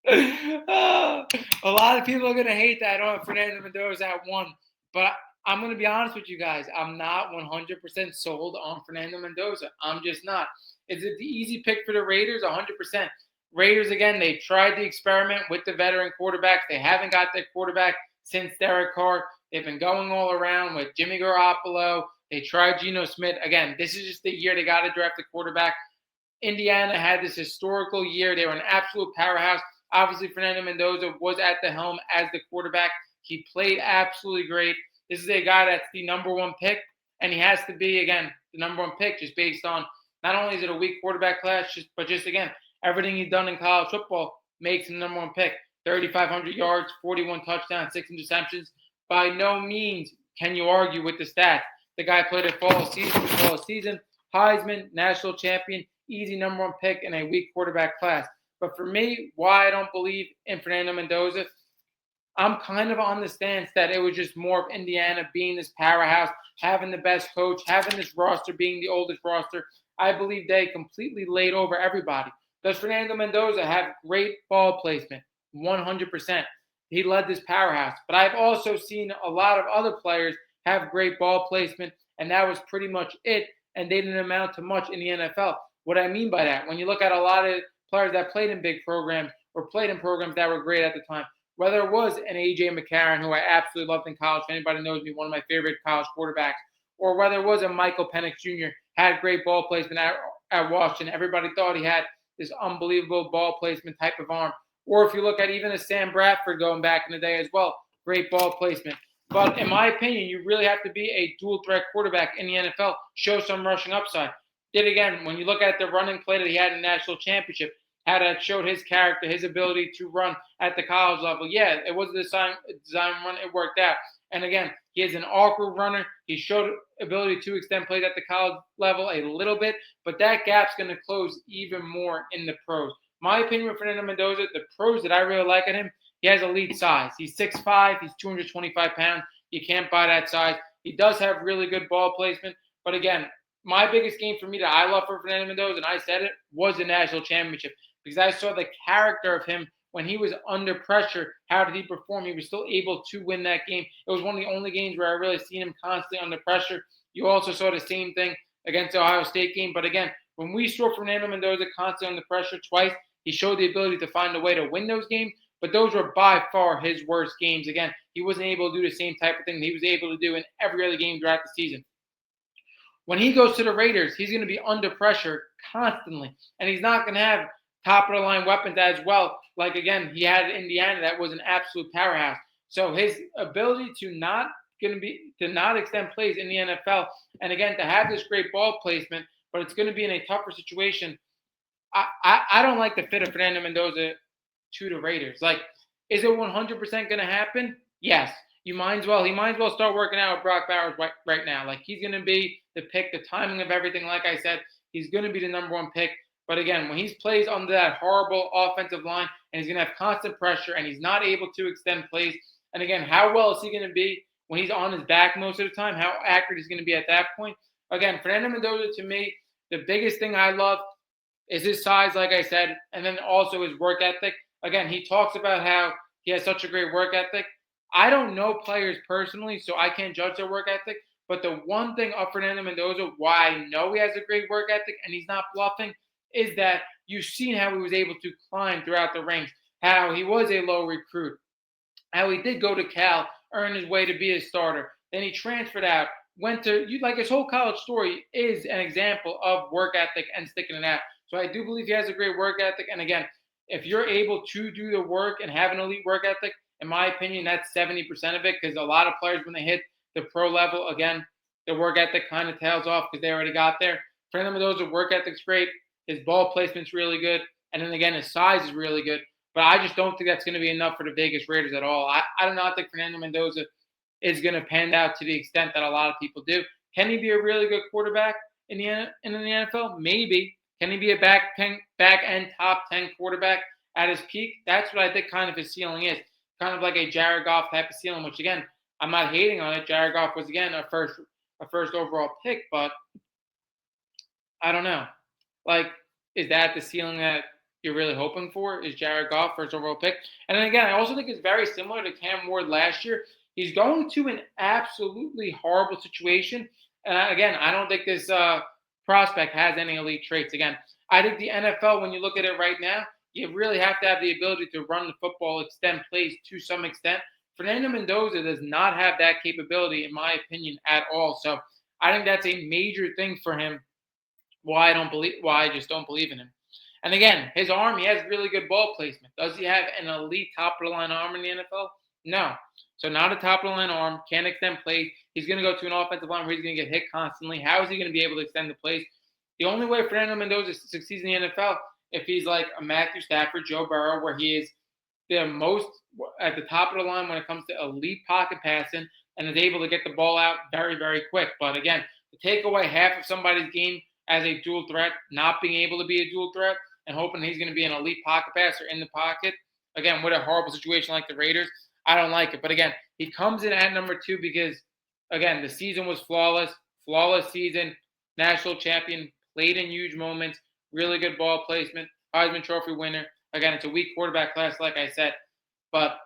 A lot of people are going to hate that I don't have Fernando Mendoza at 1. But I'm going to be honest with you guys. I'm not 100% sold on Fernando Mendoza. I'm just not. Is it the easy pick for the Raiders? 100%. Raiders, again, they tried the experiment with the veteran quarterbacks. They haven't got their quarterback since Derek Carr. They've been going all around with Jimmy Garoppolo. They tried Geno Smith. Again, this is just the year they got to draft a quarterback. Indiana had this historical year. They were an absolute powerhouse. Obviously, Fernando Mendoza was at the helm as the quarterback. He played absolutely great. This is a guy that's the number 1 pick, and he has to be, again, the number 1 pick just based on not only is it a weak quarterback class, but just, again, everything he's done in college football makes him the number 1 pick. 3,500 yards, 41 touchdowns, 6 interceptions. By no means can you argue with the stats. The guy played a fall season, Heisman, national champion, easy number 1 pick in a weak quarterback class. But for me, why I don't believe in Fernando Mendoza, I'm kind of on the stance that it was just more of Indiana being this powerhouse, having the best coach, having this roster being the oldest roster. I believe they completely laid over everybody. Does Fernando Mendoza have great ball placement? 100%. He led this powerhouse. But I've also seen a lot of other players have great ball placement, and that was pretty much it, and they didn't amount to much in the NFL. What I mean by that, when you look at a lot of players that played in big programs or played in programs that were great at the time, whether it was an A.J. McCarron, who I absolutely loved in college, if anybody knows me, one of my favorite college quarterbacks, or whether it was a Michael Penix Jr., had great ball placement at Washington. Everybody thought he had this unbelievable ball placement type of arm. Or if you look at even a Sam Bradford going back in the day as well, great ball placement. But in my opinion, you really have to be a dual threat quarterback in the NFL, show some rushing upside. Did again, when you look at the running play that he had in the national championship, how that showed his character, his ability to run at the college level. Yeah, it was a design run. It worked out. And again, he is an awkward runner. He showed ability to extend plays at the college level a little bit, but that gap's going to close even more in the pros. My opinion with Fernando Mendoza, the pros that I really like at him, he has elite size. He's 6'5", he's 225 pounds. You can't buy that size. He does have really good ball placement, but again, my biggest game for me that I love for Fernando Mendoza, and I said it, was the national championship because I saw the character of him when he was under pressure. How did he perform? He was still able to win that game. It was one of the only games where I really seen him constantly under pressure. You also saw the same thing against the Ohio State game. But again, when we saw Fernando Mendoza constantly under pressure twice, he showed the ability to find a way to win those games. But those were by far his worst games. Again, he wasn't able to do the same type of thing that he was able to do in every other game throughout the season. When he goes to the Raiders, he's going to be under pressure constantly, and he's not going to have top of the line weapons as well. Like again, he had Indiana that was an absolute powerhouse. So his ability to not extend plays in the NFL, and again to have this great ball placement, but it's going to be in a tougher situation. I don't like the fit of Fernando Mendoza to the Raiders. Like, is it 100% going to happen? Yes. He might as well start working out with Brock Bowers right now. Like, he's going to be the pick, the timing of everything. Like I said, he's going to be the number 1 pick. But again, when he plays under that horrible offensive line and he's going to have constant pressure and he's not able to extend plays, and again, how well is he going to be when he's on his back most of the time? How accurate he's going to be at that point? Again, Fernando Mendoza, to me, the biggest thing I love is his size, like I said, and then also his work ethic. Again, he talks about how he has such a great work ethic. I don't know players personally, so I can't judge their work ethic. But the one thing of Fernando Mendoza, why I know he has a great work ethic and he's not bluffing, is that you've seen how he was able to climb throughout the ranks, how he was a low recruit, how he did go to Cal, earn his way to be a starter. Then he transferred out, went to, like his whole college story is an example of work ethic and sticking it out. So I do believe he has a great work ethic. And again, if you're able to do the work and have an elite work ethic, in my opinion, that's 70% of it, because a lot of players, when they hit the pro level, again, their work ethic kind of tails off because they already got there. Fernando Mendoza's work ethic's great. His ball placement's really good. And then again, his size is really good. But I just don't think that's going to be enough for the Vegas Raiders at all. I do not think Fernando Mendoza is going to pan out to the extent that a lot of people do. Can he be a really good quarterback in the NFL? Maybe. Can he be a back-end top 10 quarterback at his peak? That's what I think kind of his ceiling is. Kind of like a Jared Goff type of ceiling, which, again, I'm not hating on it. Jared Goff was, again, a first overall pick, but I don't know. Like, is that the ceiling that you're really hoping for is Jared Goff, first overall pick. And then again, I also think it's very similar to Cam Ward last year. He's going to an absolutely horrible situation. Again, I don't think this prospect has any elite traits. Again, I think the NFL, when you look at it right now, you really have to have the ability to run the football, extend plays to some extent. Fernando Mendoza does not have that capability, in my opinion, at all. So I think that's a major thing for him. Why I just don't believe in him. And again, his arm, he has really good ball placement. Does he have an elite top of the line arm in the NFL? No. So not a top of the line arm, can't extend plays. He's going to go to an offensive line where he's going to get hit constantly. How is he going to be able to extend the plays? The only way Fernando Mendoza succeeds in the NFL if he's like a Matthew Stafford, Joe Burrow, where he is the most at the top of the line when it comes to elite pocket passing and is able to get the ball out very, very quick. But again, to take away half of somebody's game as a dual threat, not being able to be a dual threat, and hoping he's going to be an elite pocket passer in the pocket, again, with a horrible situation like the Raiders, I don't like it. But again, he comes in at number 2 because, again, the season was flawless season, national champion, played in huge moments, really good ball placement, Heisman Trophy winner. Again, it's a weak quarterback class, like I said. But